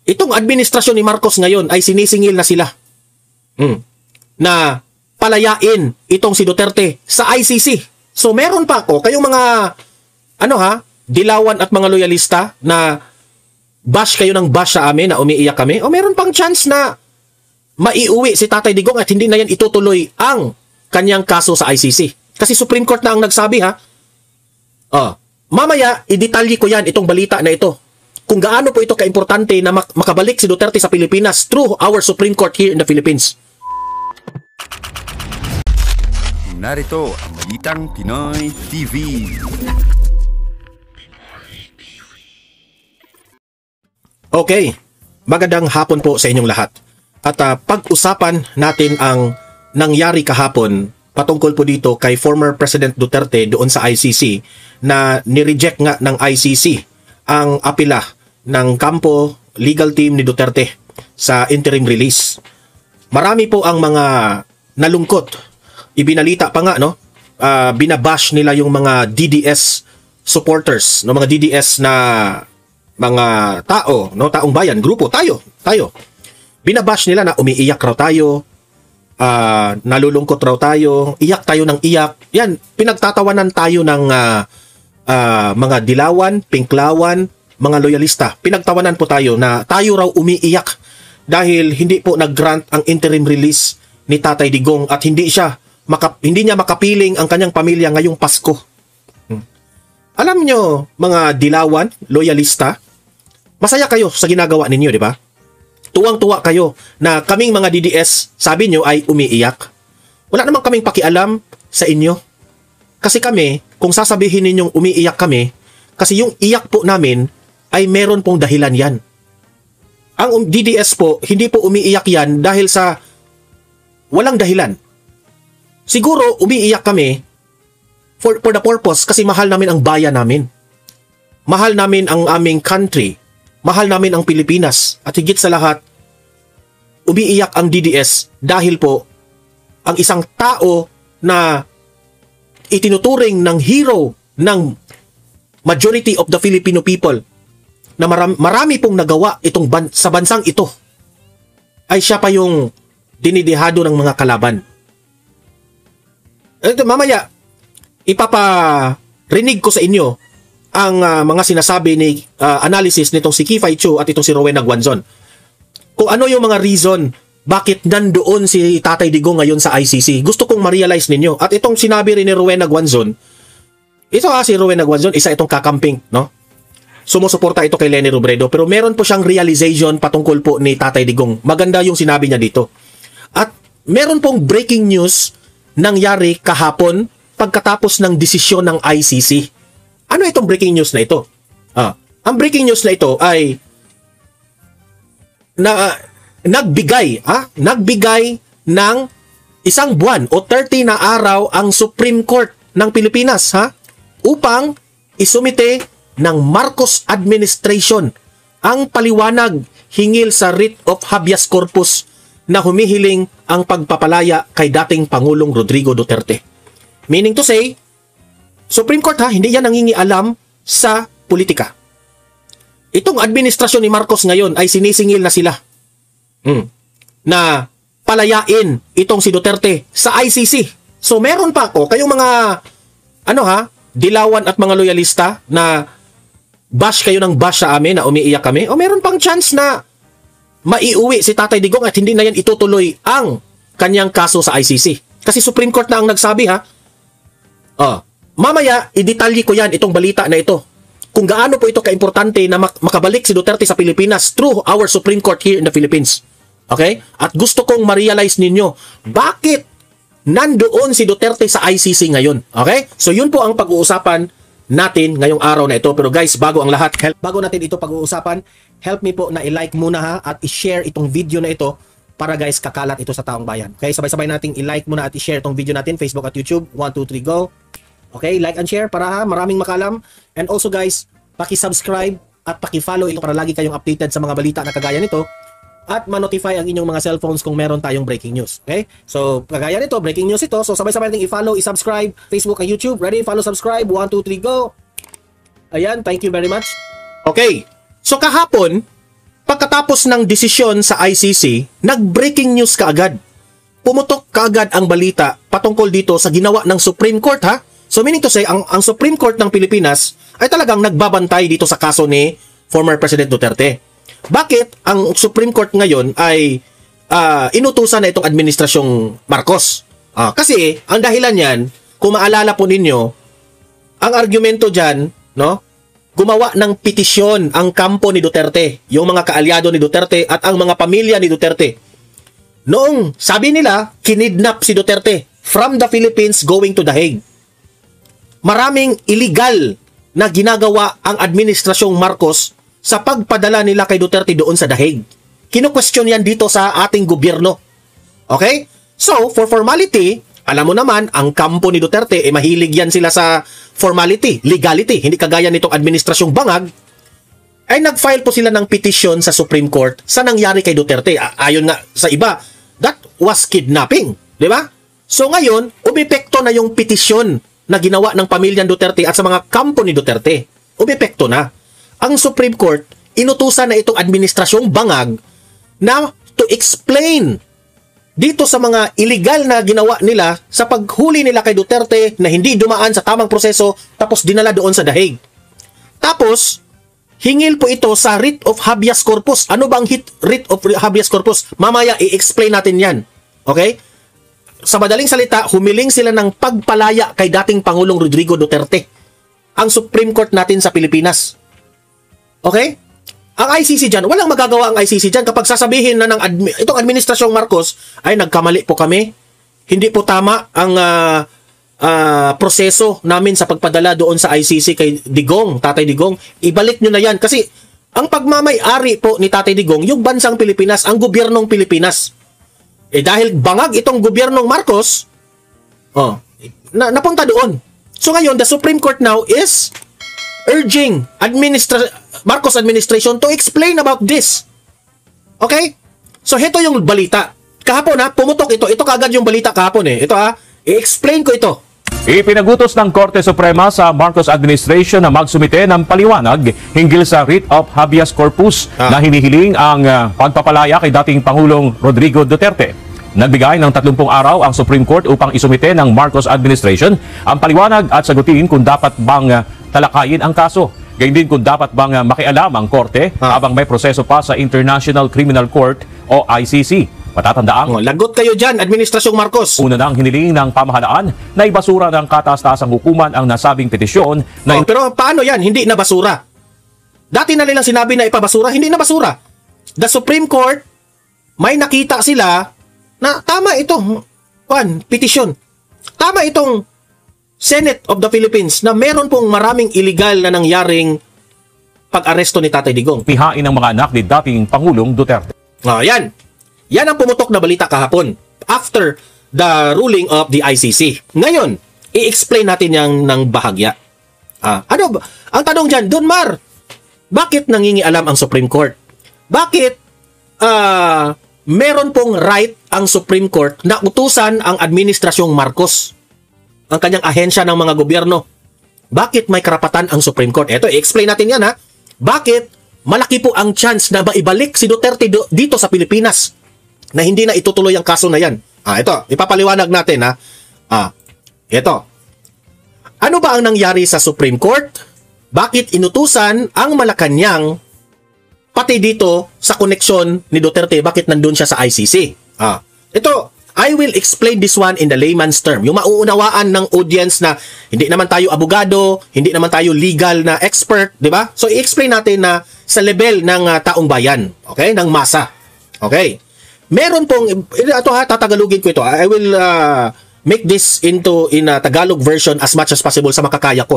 itong administrasyon ni Marcos ngayon ay sinisingil na sila na palayain itong si Duterte sa ICC. So meron pa ako, kayong mga dilawan at mga loyalista na bash kayo ng bash sa amin, na umiiyak kami, o meron pang chance na maiuwi si Tatay Digong at hindi na yan itutuloy ang kanyang kaso sa ICC. Kasi Supreme Court na ang nagsabi, ha. Mamaya, idetalye ko yan, itong balita na ito. Kung gaano po ito kaimportante na makabalik si Duterte sa Pilipinas through our Supreme Court here in the Philippines. Narito ang Balitang Pinoy TV. Okay, magandang hapon po sa inyong lahat. At pag-usapan natin ang nangyari kahapon patungkol po dito kay former President Duterte doon sa ICC na nireject nga ng ICC ang apela ng kampo legal team ni Duterte sa interim release. Marami po ang mga nalungkot. Ibinalita pa nga, no? Binabash nila yung mga DDS supporters, no, mga DDS na mga tao, no, taong bayan, grupo, tayo. Binabash nila na umiiyak raw tayo, nalulungkot raw tayo, iyak tayo ng iyak. Yan, pinagtatawanan tayo ng mga dilawan, pinklawan, mga loyalista. Pinagtawanan po tayo na tayo raw umiiyak dahil hindi po nag-grant ang interim release ni Tatay Digong at hindi niya makapiling ang kanyang pamilya ngayong Pasko. Alam nyo, mga dilawan, loyalista, masaya kayo sa ginagawa ninyo, di ba? Tuwang-tuwa kayo na kaming mga DDS, sabi nyo, ay umiiyak. Wala namang kaming pakialam sa inyo. Kasi kami, kung sasabihin ninyong umiiyak kami, kasi yung iyak po namin ay meron pong dahilan yan. Ang DDS po, hindi po umiiyak yan dahil sa walang dahilan. Siguro, umiiyak kami for the purpose kasi mahal namin ang bayan namin. Mahal namin ang aming country. Mahal namin ang Pilipinas. At higit sa lahat, umiiyak ang DDS dahil po ang isang tao na itinuturing ng hero ng majority of the Filipino people na marami pong nagawa sa bansang ito ay siya pa yung dinidihado ng mga kalaban. Ito, mamaya, ipaparinig ko sa inyo ang mga sinasabi ni analysis nitong si Kifay Chu at itong si Rowena Guanzon. Kung ano yung mga reason bakit nandoon si Tatay Digong ngayon sa ICC. Gusto kong ma-realize ninyo. At itong sinabi rin ni Rowena Guanzon, si Rowena Guanzon, isa itong kakamping, no? Sumusuporta ito kay Leni Robredo, pero meron po siyang realization patungkol po ni Tatay Digong. Maganda yung sinabi niya dito. At meron pong breaking news nangyari kahapon pagkatapos ng desisyon ng ICC. Ano itong breaking news na ito? Ang breaking news na ito ay nagbigay ng isang buwan o 30 na araw ang Supreme Court ng Pilipinas upang isumite ng Marcos administration ang paliwanag hingil sa writ of habeas corpus na humihiling ang pagpapalaya kay dating Pangulong Rodrigo Duterte. Meaning to say, Supreme Court hindi yan nangingialam sa politika. Itong administrasyon ni Marcos ngayon ay sinisingil na sila na palayain itong si Duterte sa ICC. So meron pa ako, kayong mga dilawan at mga loyalista na bash kayo ng bash sa amin, na umiiyak kami, o meron pang chance na maiuwi si Tatay Digong at hindi na yan itutuloy ang kanyang kaso sa ICC. Kasi Supreme Court na ang nagsabi, mamaya, idetalye ko yan, itong balita na ito. Kung gaano po ito kaimportante na makabalik si Duterte sa Pilipinas through our Supreme Court here in the Philippines. Okay? At gusto kong ma-realize ninyo, bakit nandoon si Duterte sa ICC ngayon? Okay? So yun po ang pag-uusapan natin ngayong araw na ito. Pero guys, bago ang lahat, bago natin ito pag-uusapan, help me po na i-like muna at i-share itong video na ito para guys kakalat ito sa taong bayan. Okay, sabay-sabay nating i-like muna at i-share itong video natin, Facebook at YouTube. 1, 2, 3, go! Okay, like and share para maraming makalam. And also guys, paki-subscribe at paki-follow ito para lagi kayong updated sa mga balita na kagaya nito at ma-notify ang inyong mga cellphones kung meron tayong breaking news. Okay? So, kagaya nito, breaking news ito. So, sabay-sabay nating i-follow, i-subscribe, Facebook at YouTube. Ready? Follow, subscribe. 1, 2, 3, go! Ayan, thank you very much. Okay. So, kahapon, pagkatapos ng desisyon sa ICC, nag-breaking news kaagad. Pumutok kaagad ang balita patungkol dito sa ginawa ng Supreme Court, ha? So meaning to say, ang Supreme Court ng Pilipinas ay talagang nagbabantay dito sa kaso ni former President Duterte. Bakit ang Supreme Court ngayon ay inutusan na itong administrasyong Marcos? Kasi ang dahilan yan, kung maalala po ninyo, ang argumento dyan, no, gumawa ng petisyon ang kampo ni Duterte, yung mga kaalyado ni Duterte at ang mga pamilya ni Duterte. Noong sabi nila, kinidnap si Duterte from the Philippines going to The Hague. Maraming illegal na ginagawa ang administrasyong Marcos sa pagpadala nila kay Duterte doon sa The Hague. Kino-question yan dito sa ating gobyerno. Okay? So, for formality, alam mo naman, ang kampo ni Duterte, mahilig yan sila sa formality, legality. Hindi kagaya nitong administrasyong bangag, ay nag-file po sila ng petition sa Supreme Court sa nangyari kay Duterte. Ayon nga sa iba, that was kidnapping. Di ba? So ngayon, umepekto na yung petition na ginawa ng pamilyang Duterte at sa mga kampo ni Duterte. Umepekto na. Ang Supreme Court, inutusan na itong administrasyong bangag na to explain dito sa mga illegal na ginawa nila sa paghuli nila kay Duterte na hindi dumaan sa tamang proseso tapos dinala doon sa The Hague. Tapos, hingil po ito sa writ of habeas corpus. Ano bang writ of habeas corpus? Mamaya i-explain natin yan. Okay? Sa madaling salita, humiling sila ng pagpalaya kay dating Pangulong Rodrigo Duterte. Ang Supreme Court natin sa Pilipinas. Okay? Ang ICC dyan, walang magagawa ang ICC dyan kapag sasabihin na ng itong administrasyong Marcos ay nagkamali po kami. Hindi po tama ang proseso namin sa pagpadala doon sa ICC kay Digong, Tatay Digong. Ibalik nyo na yan kasi ang pagmamay-ari po ni Tatay Digong, yung bansang Pilipinas, ang gobyernong Pilipinas. Dahil bangag itong gobyernong Marcos, napunta doon. So ngayon, the Supreme Court now is urging Marcos administration to explain about this. Okay? So, ito yung balita. Kahapon pumutok ito. Ito kagad yung balita kahapon Ito i-explain ko ito. Ipinagutos ng Korte Suprema sa Marcos administration na magsumite ng paliwanag hinggil sa writ of habeas corpus na hinihiling ang pagpapalaya kay dating Pangulong Rodrigo Duterte. Nagbigay ng 30 araw ang Supreme Court upang isumite ng Marcos administration ang paliwanag at sagutin kung dapat bang talakayin ang kaso. Gayun din kung dapat bang makialam ang korte habang may proseso pa sa International Criminal Court o ICC. Matatandaang lagot kayo dyan, Administrasyong Marcos. Una nang hiniling ng pamahalaan na ibasura ng kataas-taasang hukuman ang nasabing petisyon. Pero paano yan? Hindi na basura. Dati na nilang sinabi na ipabasura, hindi na basura. The Supreme Court, may nakita sila na tama ito, petisyon. Tama itong Senate of the Philippines na meron pong maraming illegal na nangyaring pag-aresto ni Tatay Digong. Pihain ng mga anak ni dating Pangulong Duterte. Yan. Yan ang pumutok na balita kahapon after the ruling of the ICC. Ngayon, i-explain natin yan ng bahagya. Ano ba? Ang tanong dyan, Donmar, bakit nangingialam ang Supreme Court? Bakit meron pong right ang Supreme Court na utusan ang Administrasyong Marcos, ang kanyang ahensya ng mga gobyerno? Bakit may karapatan ang Supreme Court? Ito, i-explain natin yan Bakit malaki po ang chance na maibalik si Duterte dito sa Pilipinas na hindi na itutuloy ang kaso na yan? Ito, ipapaliwanag natin Ito. Ano ba ang nangyari sa Supreme Court? Bakit inutusan ang Malacanang pati dito sa koneksyon ni Duterte? Bakit nandun siya sa ICC? Ito, I will explain this one in the layman's term. Yung mauunawaan ng audience na hindi naman tayo abogado, hindi naman tayo legal na expert, di ba? So, i-explain natin na sa level ng taong bayan, okay? Ng masa. Okay? Meron pong, ito tatagalugin ko ito. I will make this in a Tagalog version as much as possible sa makakaya ko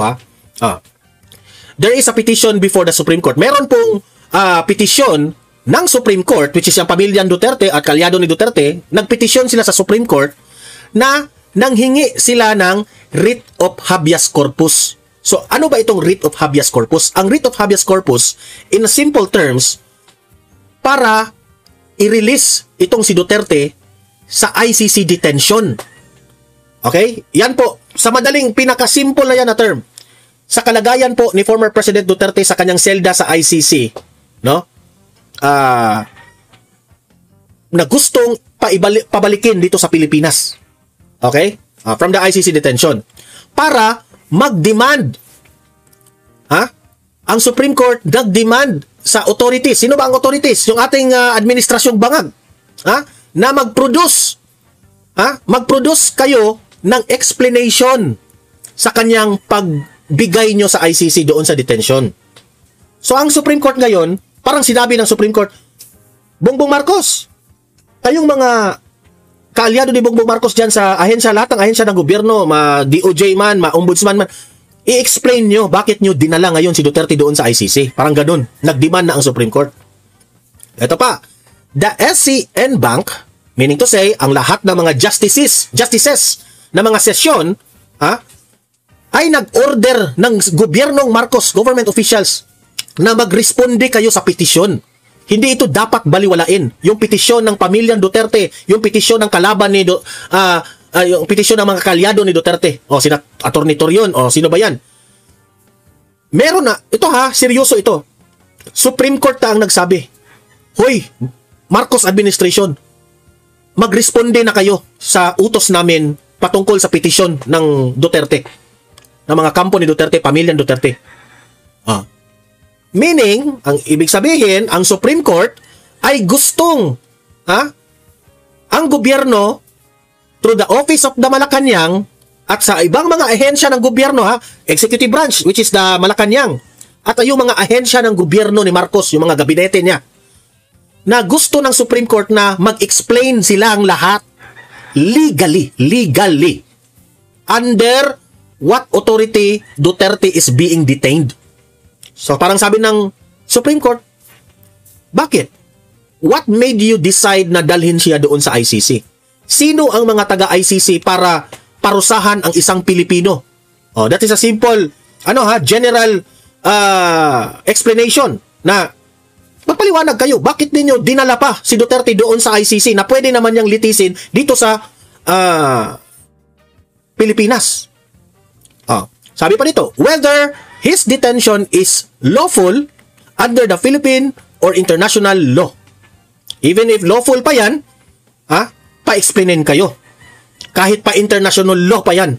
There is a petition before the Supreme Court. Meron pong petition ng Supreme Court, which is yung pamilyang Duterte at kalyado ni Duterte. Nagpetisyon sila sa Supreme Court na nanghingi sila ng writ of habeas corpus. So, ano ba itong writ of habeas corpus? Ang writ of habeas corpus, in simple terms, para i-release itong si Duterte sa ICC detention. Okay? Yan po, sa madaling pinakasimple na yan na term. Sa kalagayan po ni former President Duterte sa kanyang selda sa ICC, no? na gustong pabalikin dito sa Pilipinas. Okay? From the ICC detention. Para mag-demand. Ang Supreme Court nag-demand sa authorities. Sino ba ang authorities? Yung ating administrasyong bangag. Na mag-produce. Mag-produce kayo ng explanation sa kanyang pagbigay nyo sa ICC doon sa detention. So, ang Supreme Court ngayon, parang sinabi ng Supreme Court, Bongbong Marcos, kayong mga kaalyado ni Bongbong Marcos dyan sa ahensya, lahat ng ahensya ng gobyerno, DOJ man, ombudsman man, i-explain nyo bakit nyo dinala ngayon si Duterte doon sa ICC. Parang ganun. Nag-demand na ang Supreme Court. Ito pa, the SCN Bank, meaning to say, ang lahat ng mga justices na mga sesyon, ay nag-order ng gobyernong Marcos, government officials, na magresponde kayo sa petisyon. Hindi ito dapat baliwalain. Yung petisyon ng pamilyang Duterte, yung petisyon ng kalaban ni yung petisyon ng mga kaalyado ni Duterte, o sina Attorney Torion, o sino ba yan? Meron na, ito seryoso ito. Supreme Court na ang nagsabi, hoy, Marcos administration, magresponde na kayo sa utos namin patungkol sa petisyon ng Duterte, ng mga kampo ni Duterte, pamilyang Duterte. Meaning, ang ibig sabihin, ang Supreme Court ay gustong ang gobyerno through the Office of the Malacanang at sa ibang mga ahensya ng gobyerno, executive branch, which is the Malacanang, at yung mga ahensya ng gobyerno ni Marcos, yung mga gabinete niya, na gusto ng Supreme Court na mag-explain silang lahat legally, under what authority Duterte is being detained. So, parang sabi ng Supreme Court, bakit? What made you decide na dalhin siya doon sa ICC? Sino ang mga taga-ICC para parusahan ang isang Pilipino? That is a simple, general explanation na magpaliwanag kayo. Bakit ninyo dinala pa si Duterte doon sa ICC na pwede naman niyang litisin dito sa Pilipinas? Sabi pa dito, whether his detention is lawful under the Philippine or international law. Even if lawful pa yan, pa-explainin kayo. Kahit pa international law pa yan,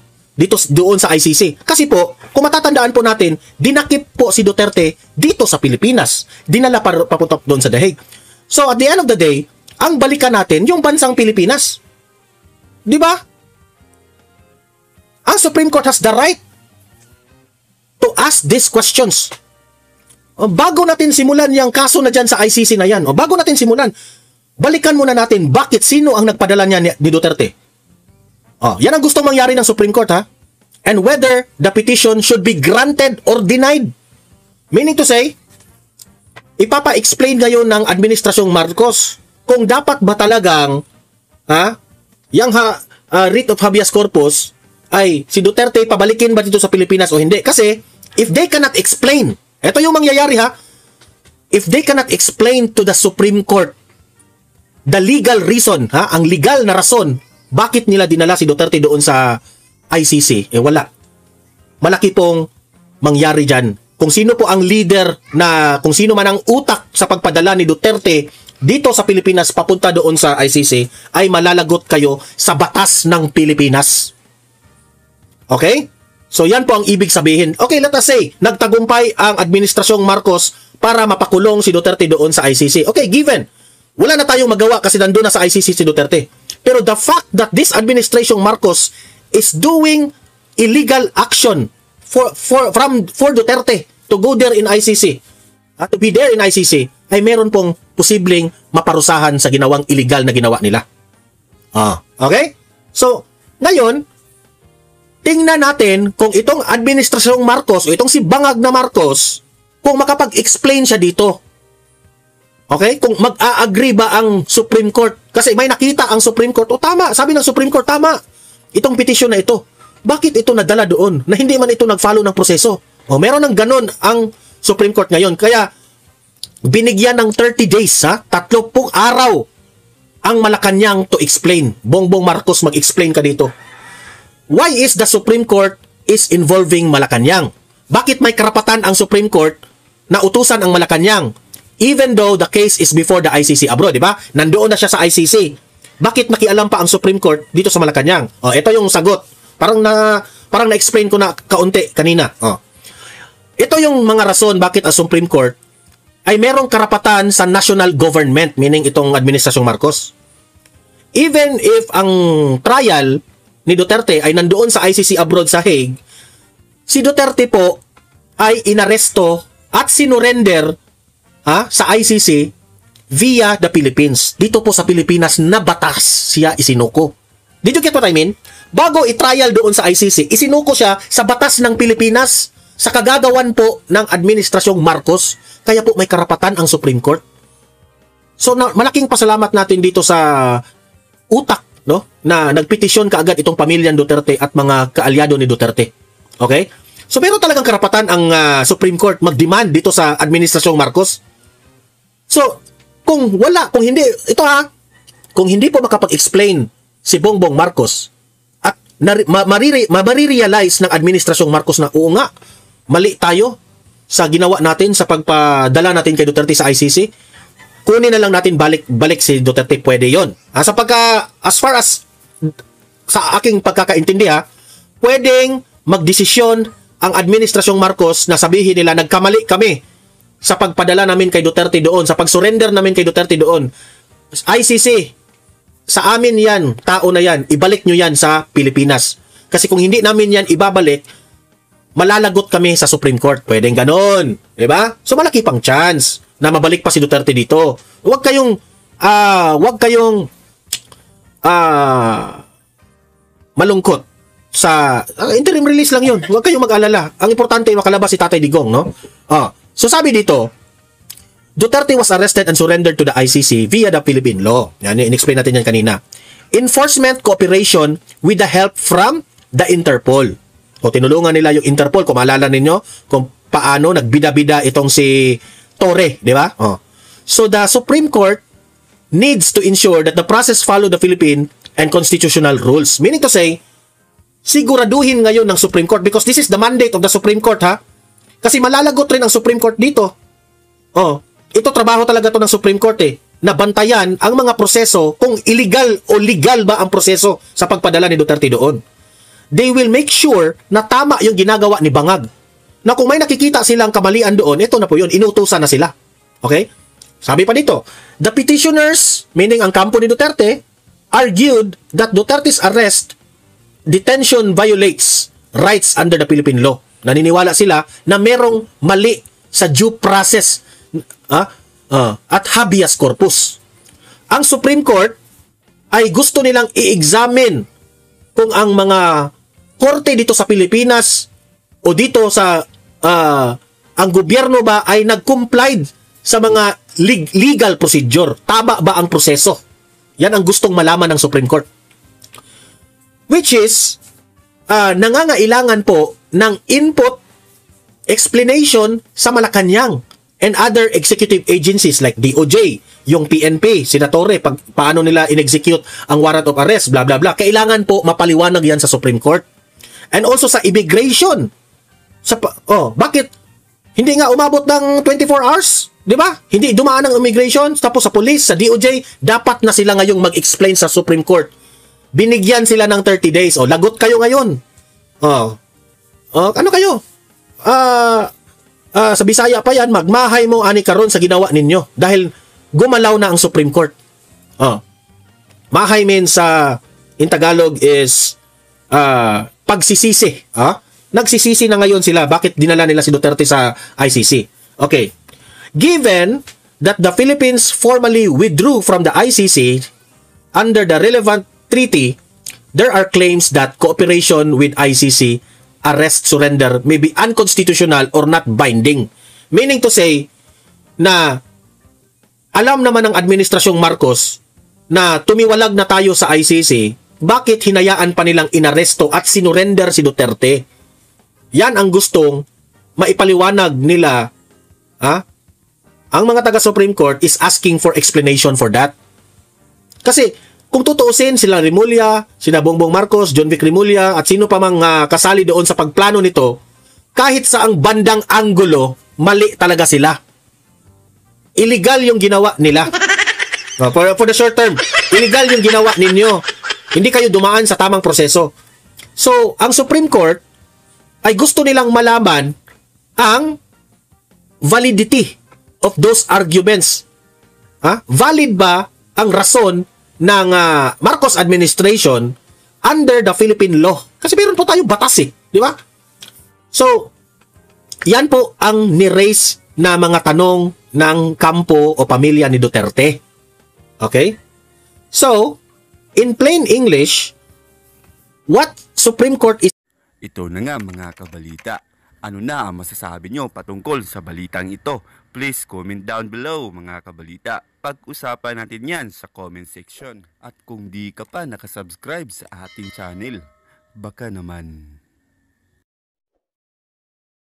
doon sa ICC. Kasi po, kung matatandaan po natin, dinakip po si Duterte dito sa Pilipinas. Dinala papunta doon sa The Hague. So, at the end of the day, ang balikan natin, yung bansang Pilipinas. Di ba? Ang Supreme Court has the right to ask these questions. Bago natin simulan yung kaso na dyan sa ICC na yan, bago natin simulan, balikan muna natin bakit sino ang nagpadala niya ni Duterte. Yan ang gustong mangyari ng Supreme Court, and whether the petition should be granted or denied. Meaning to say, ipapa-explain ngayon ng Administrasyong Marcos kung dapat ba talagang yung writ of habeas corpus ay si Duterte pabalikin ba dito sa Pilipinas o hindi. Kasi if they cannot explain, eto yung mangyayari if they cannot explain to the Supreme Court the legal reason, ang legal na rason, bakit nila dinala si Duterte doon sa ICC, wala. Malaki pong mangyari dyan. Kung sino po ang leader kung sino man ang utak sa pagpadala ni Duterte dito sa Pilipinas papunta doon sa ICC, ay malalagot kayo sa batas ng Pilipinas. Okay? So, yan po ang ibig sabihin. Okay, let us say, nagtagumpay ang Administrasyong Marcos para mapakulong si Duterte doon sa ICC. Okay, given. Wala na tayong magawa kasi nandun na sa ICC si Duterte. Pero the fact that this Administration Marcos is doing illegal action for Duterte to go there in ICC, to be there in ICC, ay meron pong posibleng maparusahan sa ginawang illegal na ginawa nila. Okay? So, ngayon, tingnan natin kung itong Administrasyong Marcos o itong si Bangag na Marcos, kung makapag-explain siya dito. Okay? Kung mag-a-agree ba ang Supreme Court. Kasi may nakita ang Supreme Court. Tama. Sabi ng Supreme Court, tama. Itong petisyon na ito. Bakit ito nadala doon na hindi man ito nag-follow ng proseso? Meron ng ganun ang Supreme Court ngayon. Kaya, binigyan ng 30 days, 30 araw ang Malacanang to explain. Bongbong Marcos, mag-explain ka dito. Why is the Supreme Court is involving Malacanang? Bakit may karapatan ang Supreme Court na utusan ang Malacanang? Even though the case is before the ICC abroad, di ba? Nandoon na siya sa ICC. Bakit nakialam pa ang Supreme Court dito sa Malacanang? Ito yung sagot. Parang na-explain ko na kaunti kanina. Ito yung mga rason bakit ang Supreme Court ay merong karapatan sa national government, meaning itong Administrasyong Marcos. Even if ang trial ni Duterte ay nandoon sa ICC abroad sa Hague, si Duterte po ay inaresto at sinurrender sa ICC via the Philippines. Dito po sa Pilipinas na batas siya isinuko. Did you get what I mean? Bago i-trial doon sa ICC, isinuko siya sa batas ng Pilipinas sa kagagawan po ng Administrasyong Marcos. Kaya po may karapatan ang Supreme Court. So malaking pasalamat natin dito sa utak, no, na nagpetisyon kaagad itong pamilyang Duterte at mga kaalyado ni Duterte. Okay? So meron talagang karapatan ang Supreme Court mag-demand dito sa Administrasyong Marcos. So kung hindi kung hindi po makapag-explain si Bongbong Marcos at marirealize ng Administrasyong Marcos na oo nga, mali tayo sa ginawa natin sa pagpadala natin kay Duterte sa ICC, kunin na lang natin balik si Duterte, pwede yon. As far as sa aking pagkakaintindi pwedeng magdesisyon ang Administrasyong Marcos na sabihin nila nagkamali kami sa pagpadala namin kay Duterte doon, sa pag-surrender namin kay Duterte doon. ICC, sa amin yan, tao na yan, ibalik nyo yan sa Pilipinas. Kasi kung hindi namin yan ibabalik, malalagot kami sa Supreme Court. Pwedeng ganon. Diba? So malaki pang chance na mabalik pa si Duterte dito. Huwag kayong malungkot sa interim release lang yun. Huwag kayong mag-alala. Ang importante makalabas si Tatay Digong, no? So sabi dito, Duterte was arrested and surrendered to the ICC via the Philippine law. Yan, in-explain natin yan kanina. Enforcement cooperation with the help from the Interpol. O tinulungan nila yung Interpol, kung maalala ninyo kung paano nagbida-bida itong si Torre, di ba? So the Supreme Court needs to ensure that the process follow the Philippine and constitutional rules. Meaning to say, siguraduhin ngayon ng Supreme Court because this is the mandate of the Supreme Court, Kasi malalagot rin ang Supreme Court dito. Ito trabaho talaga to ng Supreme Court na bantayan ang mga proseso kung illegal o legal ba ang proseso sa pagpadala ni Duterte doon. They will make sure na tama yung ginagawa ni Bangag. Na kung may nakikita silang kamalian doon, ito na po yun, inutusan na sila. Okay? Sabi pa dito, the petitioners, meaning ang kampo ni Duterte, argued that Duterte's arrest, detention violates rights under the Philippine law. Naniniwala sila na merong mali sa due process at habeas corpus. Ang Supreme Court ay gusto nilang i-examine kung ang mga korte dito sa Pilipinas o dito sa ang gobyerno ba ay nag-complied sa mga legal procedure. Tama ba ang proseso? Yan ang gustong malaman ng Supreme Court. Which is, nangangailangan po ng input, explanation sa Malacanang and other executive agencies like DOJ, yung PNP, Senatore, paano nila in-execute ang warrant of arrest, blah blah blah. Kailangan po mapaliwanag yan sa Supreme Court. And also sa immigration. Bakit hindi nga umabot ng 24 hours? 'Di ba? Hindi dumaan ang immigration, tapos sa police, sa DOJ, dapat na sila ngayong mag-explain sa Supreme Court. Binigyan sila ng 30 days. Lagot kayo ngayon. Ano kayo? Sa Bisaya pa yan, magmahay mo ani karon sa ginawa ninyo dahil gumalaw na ang Supreme Court. Mahay means in Tagalog is pagsisisi. Nagsisisi na ngayon sila bakit dinala nila si Duterte sa ICC. Okay. Given that the Philippines formally withdrew from the ICC under the relevant treaty, there are claims that cooperation with ICC arrest surrender may be unconstitutional or not binding. Meaning to say na alam naman ng Administrasyong Marcos na tumiwalag na tayo sa ICC, bakit hinayaan pa nilang inaresto at sinurrender si Duterte? Yan ang gustong maipaliwanag nila. Ang mga taga-Supreme Court is asking for explanation for that. Kasi kung tutuusin, sila Remulla, sina Bongbong Marcos, John Vic Remulla, at sino pa mang kasali doon sa pagplano nito, kahit sa ang bandang anggulo, mali talaga sila. illegal yung ginawa nila. For the short term, illegal yung ginawa ninyo. Hindi kayo dumaan sa tamang proseso. So, ang Supreme Court ay gusto nilang malaman ang validity of those arguments. Valid ba ang rason ng Marcos administration under the Philippine law? Kasi meron po tayo batas di ba? So, yan po ang ni-raise na mga tanong ng kampo o pamilya ni Duterte. Okay? So, in plain English, what Supreme Court is... Ito na nga mga kabalita. Ano na ang masasabi nyo patungkol sa balitang ito? Please comment down below mga kabalita. Pag-usapan natin yan sa comment section. At kung di ka pa nakasubscribe sa ating channel, baka naman...